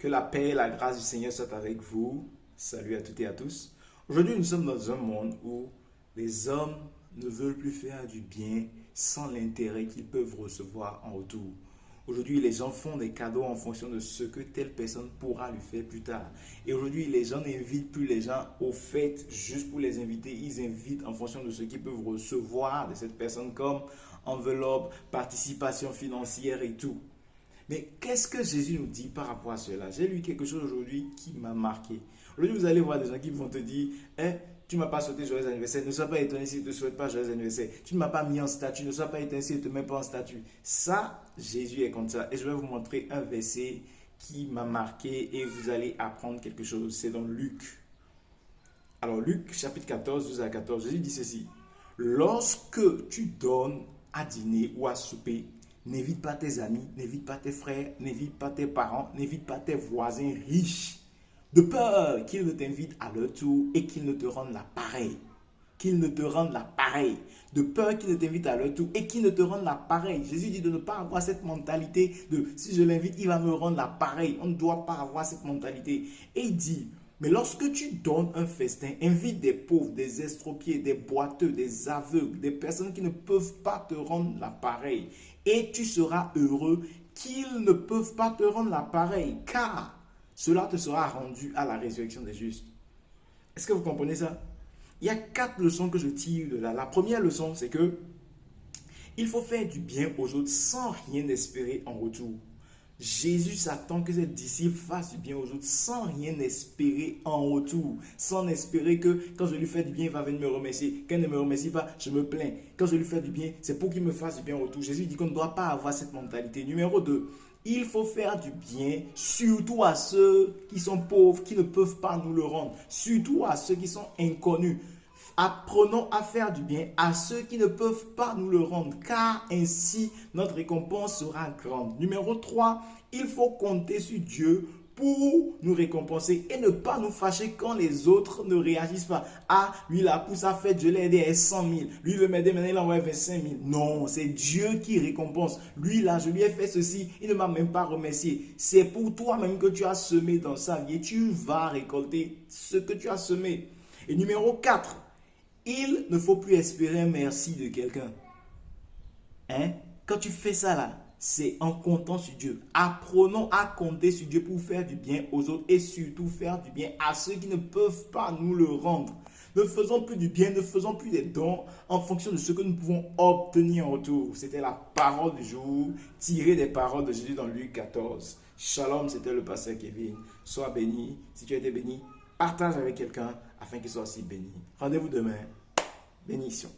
Que la paix et la grâce du Seigneur soient avec vous. Salut à toutes et à tous. Aujourd'hui, nous sommes dans un monde où les hommes ne veulent plus faire du bien sans l'intérêt qu'ils peuvent recevoir en retour. Aujourd'hui, les gens font des cadeaux en fonction de ce que telle personne pourra lui faire plus tard. Et aujourd'hui, les gens n'invitent plus les gens aux fêtes juste pour les inviter. Ils invitent en fonction de ce qu'ils peuvent recevoir de cette personne comme enveloppe, participation financière et tout. Mais qu'est-ce que Jésus nous dit par rapport à cela? J'ai lu quelque chose aujourd'hui qui m'a marqué. Aujourd'hui, vous allez voir des gens qui vont te dire, eh, tu ne m'as pas souhaité joyeux anniversaire, ne sois pas étonné s'il ne te souhaite pas joyeux anniversaire. Tu ne m'as pas mis en statut, ne sois pas étonné s'il ne te met pas en statut. Ça, Jésus est comme ça. Et je vais vous montrer un verset qui m'a marqué et vous allez apprendre quelque chose. C'est dans Luc. Alors, Luc, chapitre 14, 12 à 14, Jésus dit ceci. Lorsque tu donnes à dîner ou à souper, n'évite pas tes amis, n'évite pas tes frères, n'évite pas tes parents, n'évite pas tes voisins riches, de peur qu'ils ne t'invitent à leur tour et qu'ils ne te rendent l'appareil. Qu'ils ne te rendent l'appareil. De peur qu'ils ne t'invitent à leur tour et qu'ils ne te rendent l'appareil. Jésus dit de ne pas avoir cette mentalité de si je l'invite, il va me rendre l'appareil. On ne doit pas avoir cette mentalité. Et il dit, mais lorsque tu donnes un festin, invite des pauvres, des estropiés, des boiteux, des aveugles, des personnes qui ne peuvent pas te rendre l'appareil. Et tu seras heureux qu'ils ne peuvent pas te rendre l'appareil, car cela te sera rendu à la résurrection des justes. Est-ce que vous comprenez ça? Il y a 4 leçons que je tire de là. La première leçon, c'est que il faut faire du bien aux autres sans rien espérer en retour. Jésus s'attend que ses disciples fassent du bien aux autres sans rien espérer en retour. Sans espérer que quand je lui fais du bien, il va venir me remercier. Quand il ne me remercie pas, je me plains. Quand je lui fais du bien, c'est pour qu'il me fasse du bien en retour. Jésus dit qu'on ne doit pas avoir cette mentalité. Numéro 2, il faut faire du bien surtout à ceux qui sont pauvres, qui ne peuvent pas nous le rendre. Surtout à ceux qui sont inconnus. Apprenons à faire du bien à ceux qui ne peuvent pas nous le rendre, car ainsi notre récompense sera grande. Numéro 3, il faut compter sur Dieu pour nous récompenser et ne pas nous fâcher quand les autres ne réagissent pas. Ah, lui, là, pour sa fête, je l'ai aidé à 100 000. Lui, il veut m'aider, maintenant il envoie 25 000. Non, c'est Dieu qui récompense. Lui, là, je lui ai fait ceci, il ne m'a même pas remercié. C'est pour toi-même que tu as semé dans sa vie et tu vas récolter ce que tu as semé. Et numéro 4, il ne faut plus espérer un merci de quelqu'un. Hein? Quand tu fais ça là, c'est en comptant sur Dieu. Apprenons à compter sur Dieu pour faire du bien aux autres et surtout faire du bien à ceux qui ne peuvent pas nous le rendre. Ne faisons plus du bien, ne faisons plus des dons en fonction de ce que nous pouvons obtenir en retour. C'était la parole du jour tirée des paroles de Jésus dans Luc 14. Shalom, c'était le pasteur Kevin. Sois béni. Si tu as été béni, partage avec quelqu'un afin qu'il soit aussi béni. Rendez-vous demain. Bénédiction.